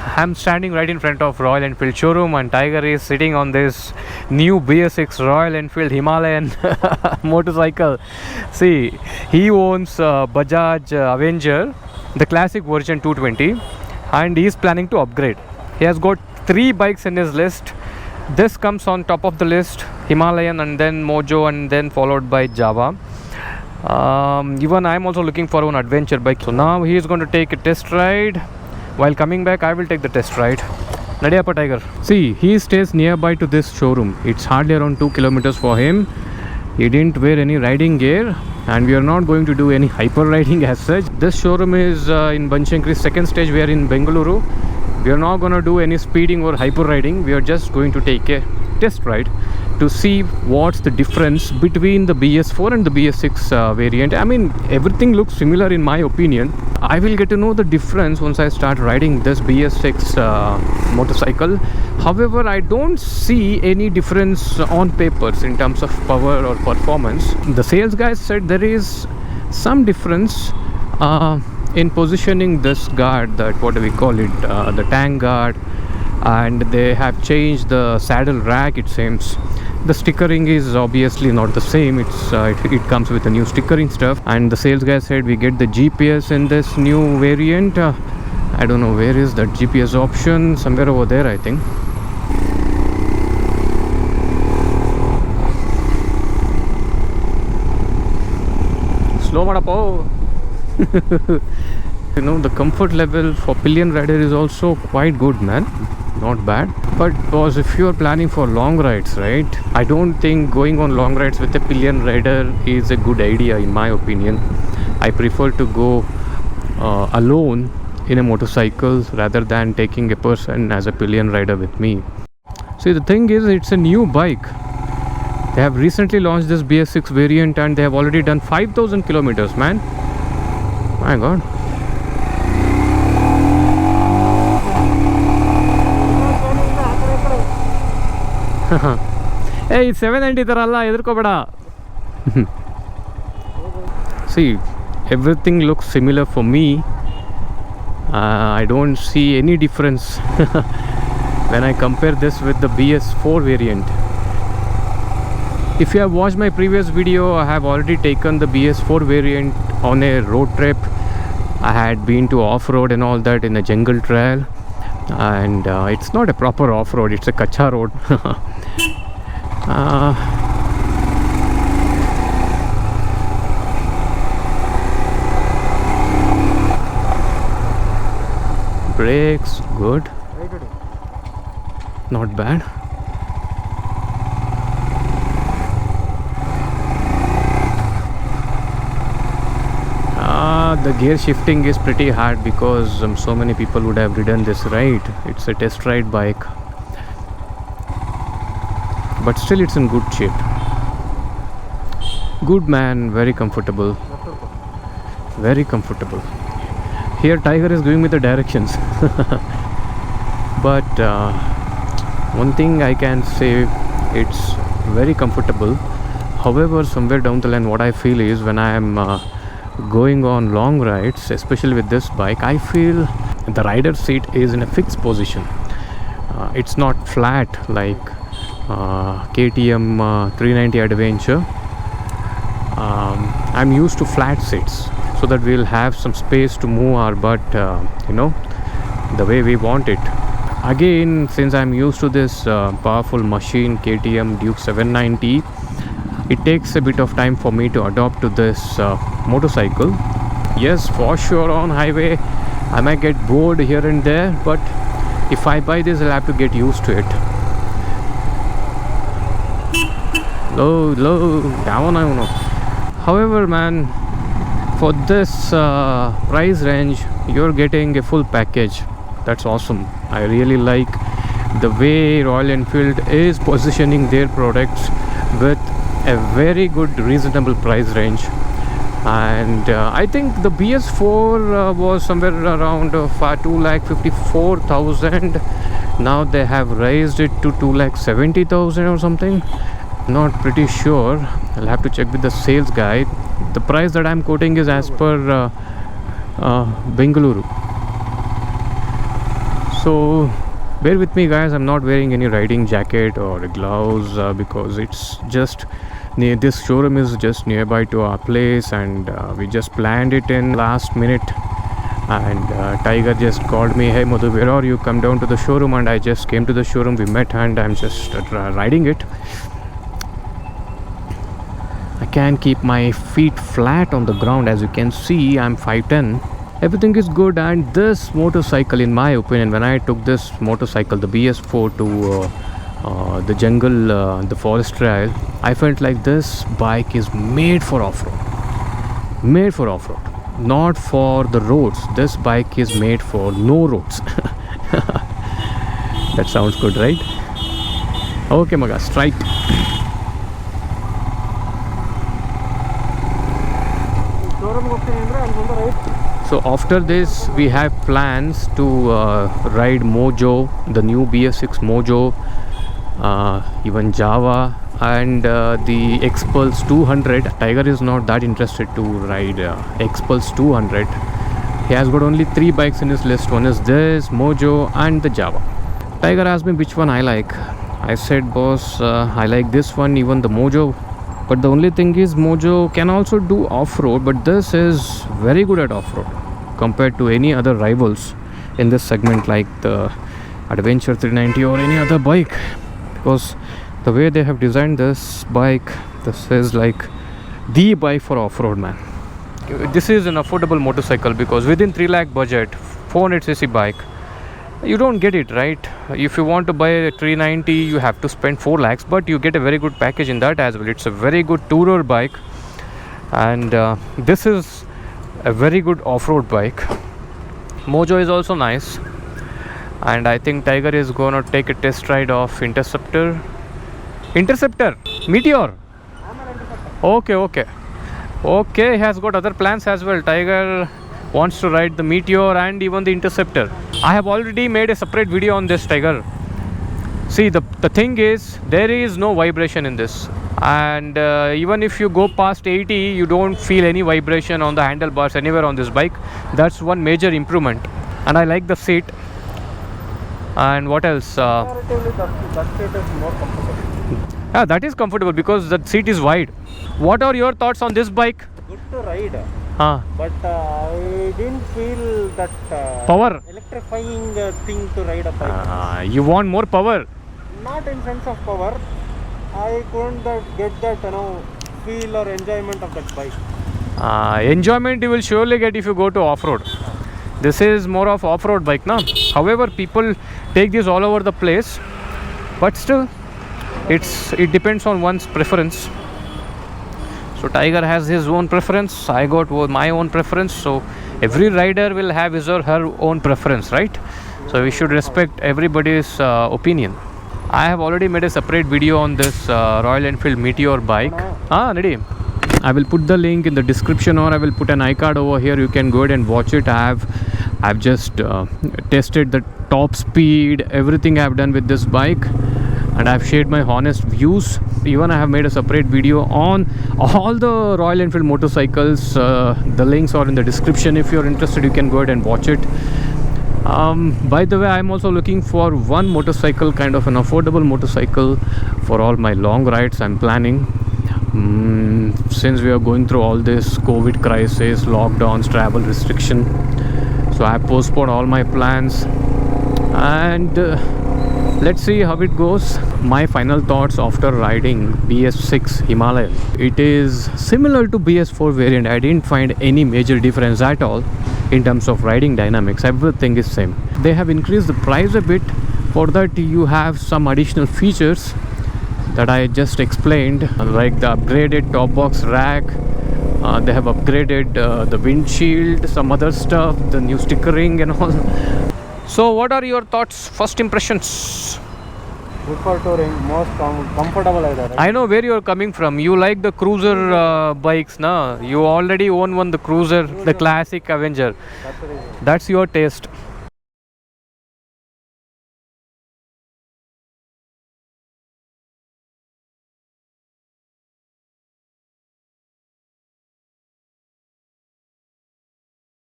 I'm standing right in front of Royal Enfield showroom, and Tiger is sitting on this new BS6 Royal Enfield Himalayan motorcycle. See, he owns Bajaj Avenger, the classic version 220, and he is planning to upgrade. He has got 3 bikes in his list. This comes on top of the list: Himalayan, and then Mojo, and then followed by Java. Even I'm also looking for an adventure bike. So now he is going to take a test ride. While coming back, I will take the test ride. Nadiyappa Tiger. See, he stays nearby to this showroom. It's hardly around 2 kilometers for him. He didn't wear any riding gear, and we are not going to do any hyper riding as such. This showroom is in Banashankari second stage. We are in Bengaluru. We are not going to do any speeding or hyper riding. We are just going to take a test ride to see what's the difference between the BS4 and the BS6 variant. I mean, everything looks similar in my opinion. I will get to know the difference once I start riding this BS6 motorcycle. However, I don't see any difference on papers in terms of power or performance. The sales guys said there is some difference in positioning this guard, that what do we call it, the tank guard, and they have changed the saddle rack, it seems. The stickering is obviously not the same. It comes with a new stickering stuff, and the sales guy said we get the GPS in this new variant. I don't know where is that GPS option, somewhere over there I think. Slow madapo. You know, the comfort level for pillion rider is also quite good, man. Not bad. But because if you are planning for long rides, right, I don't think going on long rides with a pillion rider is a good idea in my opinion. I prefer to go alone in a motorcycle rather than taking a person as a pillion rider with me. See, the thing is, it's a new bike. They have recently launched this BS6 variant, and they have already done 5,000 kilometers, man. My god. Hey, 790 taralla edirkobeda. See, everything looks similar for me. I don't see any difference when I compare this with the BS4 variant. If you have watched my previous video, I have already taken the BS4 variant on a road trip. I had been to off-road and all that in a jungle trail, and it's not a proper off-road, it's a kacha road. Brakes good, not bad. The gear shifting is pretty hard because so many people would have ridden this ride. It's a test ride bike, but still it's in good shape. Good, man, very comfortable. Very comfortable. Here Tiger is giving me the directions. But one thing I can say, it's very comfortable. However, somewhere down the line, what I feel is when I am going on long rides, especially with this bike, I feel the rider seat is in a fixed position. It's not flat like KTM 390 Adventure. I'm used to flat seats so that we'll have some space to move our butt, you know, the way we want it. Again, since I'm used to this powerful machine KTM Duke 790, it takes a bit of time for me to adopt to this motorcycle. Yes, for sure on highway I might get bored here and there, but if I buy this, I'll have to get used to it. Low, down. However, man, for this price range, you're getting a full package. That's awesome. I really like the way Royal Enfield is positioning their products with a very good reasonable price range. And I think the BS4 was somewhere around 2,54,000. Now they have raised it to 2,70,000 or something. Not pretty sure. I'll have to check with the sales guy. The price that I'm quoting is as per Bengaluru. So bear with me guys, I'm not wearing any riding jacket or gloves because it's just near, this showroom is just nearby to our place, and we just planned it in last minute. And Tiger just called me, hey Madhu, where are you? Come down to the showroom. And I just came to the showroom, we met, and I'm just riding it. I can keep my feet flat on the ground. As you can see, I'm 5'10". Everything is good. And this motorcycle, in my opinion, when I took this motorcycle, the BS4, to the jungle, the forest trail, I felt like this bike is made for off-road. Made for off-road, not for the roads. This bike is made for no roads. That sounds good, right? Okay Maga, strike. So after this we have plans to ride Mojo, the new BS6 Mojo, even Java, and the Xpulse 200. Tiger is not that interested to ride Xpulse 200. He has got only 3 bikes in his list. One is this, Mojo, and the Java. Tiger asked me which one I like. I said, boss, I like this one, even the Mojo. But the only thing is, Mojo can also do off-road, but this is very good at off-road compared to any other rivals in this segment, like the Adventure 390 or any other bike. Because the way they have designed this bike, this is like the bike for off-road, man. This is an affordable motorcycle because within 3 lakh budget, 400cc bike, you don't get it, right? If you want to buy a 390, you have to spend 4 lakhs, but you get a very good package in that as well. It's a very good tourer bike, and this is a very good off-road bike. Mojo is also nice, and I think Tiger is gonna take a test ride of Interceptor, Meteor. Okay, he has got other plans as well. Tiger wants to ride the Meteor and even the Interceptor. I have already made a separate video on this, Tiger. See, the thing is, there is no vibration in this, and even if you go past 80, you don't feel any vibration on the handlebars anywhere on this bike. That's one major improvement. And I like the seat. And what else? Comparatively, that seat is more comfortable. Yeah, that is comfortable because the seat is wide. What are your thoughts on this bike? Good to ride, Huh. but I didn't feel that Power. electrifying thing to ride a bike. You want more power? Not in sense of power. I couldn't get that feel or enjoyment of that bike. Enjoyment you will surely get if you go to off-road. This is more of off-road bike, na? However, people take this all over the place, but still it depends on one's preference. So Tiger has his own preference, I got my own preference. So every rider will have his or her own preference, right? So we should respect everybody's opinion. I have already made a separate video on this Royal Enfield Meteor bike. Ready? I will put the link in the description, or I will put an iCard over here. You can go ahead and watch it. I've just tested the top speed, everything I have done with this bike, and I've shared my honest views. Even I have made a separate video on all the Royal Enfield motorcycles. The links are in the description. If you're interested, you can go ahead and watch it. By the way, I'm also looking for one motorcycle, kind of an affordable motorcycle for all my long rides I'm planning. Since we are going through all this COVID crisis, lockdowns, travel restriction, so I postponed all my plans, and let's see how it goes. My final thoughts after riding BS6 Himalayan. It is similar to BS4 variant. I didn't find any major difference at all in terms of riding dynamics. Everything is same. They have increased the price a bit. For that you have some additional features that I just explained, like the upgraded top box rack. They have upgraded the windshield, some other stuff, the new stickering and all. So what are your thoughts, first impressions? Good for touring, most comfortable either, right? I know where you are coming from. You like the cruiser bikes, na? You already own one, the cruiser, the classic Avenger. That's the reason. That's your taste.